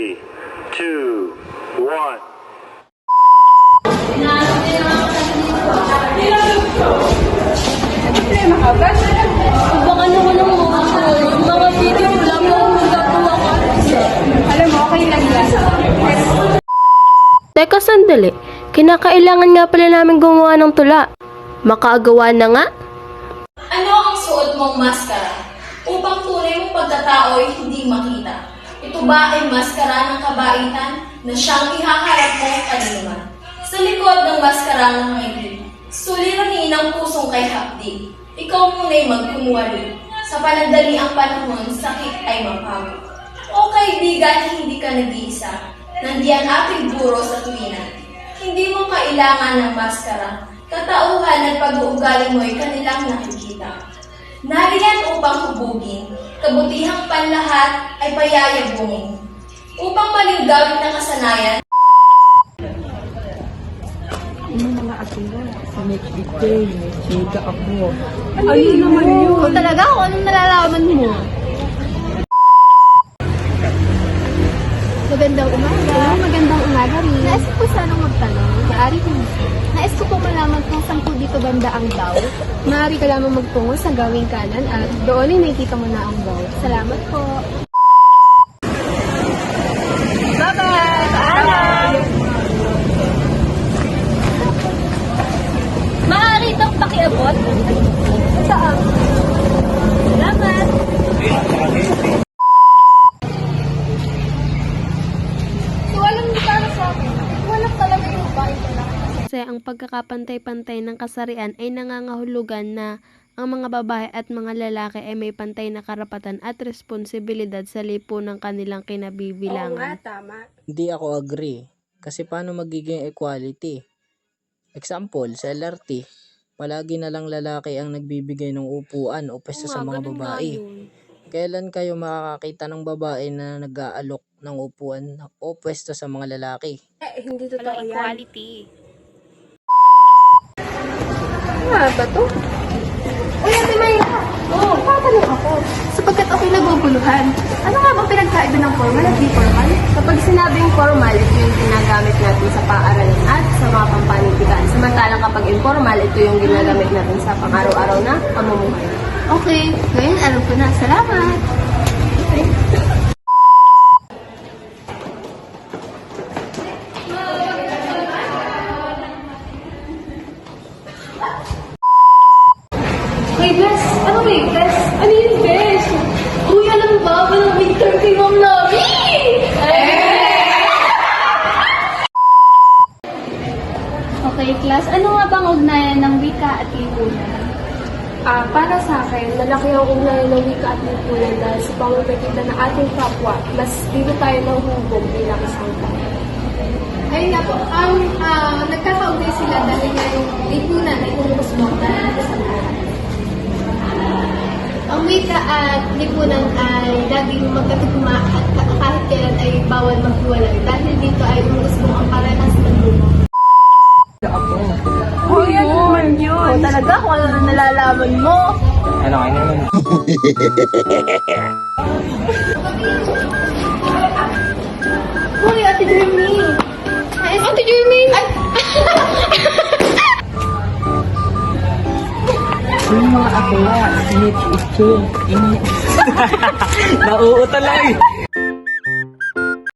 3, 2, 1. Baka naman ang mga video, wala mo akong magagawa ka. Alam mo, okay lang yan. Teka sandali, kinakailangan nga pala namin gumawa ng tula. Makagawa na nga? Ano ang suot mong maskara upang tunay mong pagkatao ay hindi makita? Ito ba ay maskara ng kabaitan na siyang ihaharap mo kaninuman? Sa likod ng maskara ng maigli, suliranin ang pusong kay hapdi. Ikaw muna'y magkunwari. Sa panandali ang panahon, sakit ay mapago. O kaibigan, hindi ka nag-iisa. Nandiyan ating guro sa tuwinan. Hindi mo kailangan ng maskara. Katauhan at pag-uugali mo ay kanilang nakikita. Nariyan upang hubugin, kabutihang panlahat ay payayabungin. Upang maling gawin na kasanayan, Mga atula, sa next day, chika ako. Ayun naman yun. Talaga ako, anong nalalaman mo? Magandang umaga. Magandang umaga rin. Nais ko sanang magtanong. Maaari ko. Nais ko po malaman kung saan po dito banda ang daw. Maaari ka lamang magtungo sa gawing kanan at doon ay nakikita mo na ang daw. Salamat po. Bye-bye! Paalam! Maaari itong pakiabot? Saan? Salamat! Kasi ang pagkakapantay-pantay ng kasarian ay nangangahulugan na ang mga babae at mga lalaki ay may pantay na karapatan at responsibilidad sa lipunang kanilang kinabibilangan. Tama. Hindi ako agree. Kasi paano magiging equality? Example, sa LRT, palagi na lang lalaki ang nagbibigay ng upuan o pwesto sa mga babae. Kailan kayo makakakita ng babae na nag-aalok ng upuan o pwesto sa mga lalaki? Hindi totoo yan. Equality. Ano ba to? Uy, Ate Maya! Oo, tatanong ako. Sapagkat ako'y naguguluhan, ano nga ba pinagkaiba ng formal at di formal? Kapag sinabing formal, ito yung ginagamit natin sa paaralan at sa mga pampanitikan. Samantalang kapag informal, ito yung ginagamit natin sa pang-araw-araw na pamumuhay. Okay, ngayon alam ko na. Salamat! Hey, Bes! Ano ba yung Bes? Ano yun, Bes? Uy, alam ba? Walang midterm kay Ma'am Nami! Okay, class. Ano nga bang ugnayan ng wika at lipunan? Para sa akin, malaki ang ugnayan ng wika at lipunan dahil sa pamamagitan ng ating kapwa, mas dito tayo ng hubog bilang isang tao. Ayun nga po, nagkakaugnay sila dahil nga yung lipunan ay umuusbong dahil sa lahat. Ang wika at lipunan ay laging magkatugma at kahit kailan ay bawal maghiwalay dahil dito ay umuusbong ang parehas ng lumo. Oh, yan naman yun! Talaga kung ano na nalalaman mo. Ano, ay naman. Uy, Ate Jeremy! Ate Jeremy! Ay! Yung mga atula, sinitch-itching. Nauutal lang eh.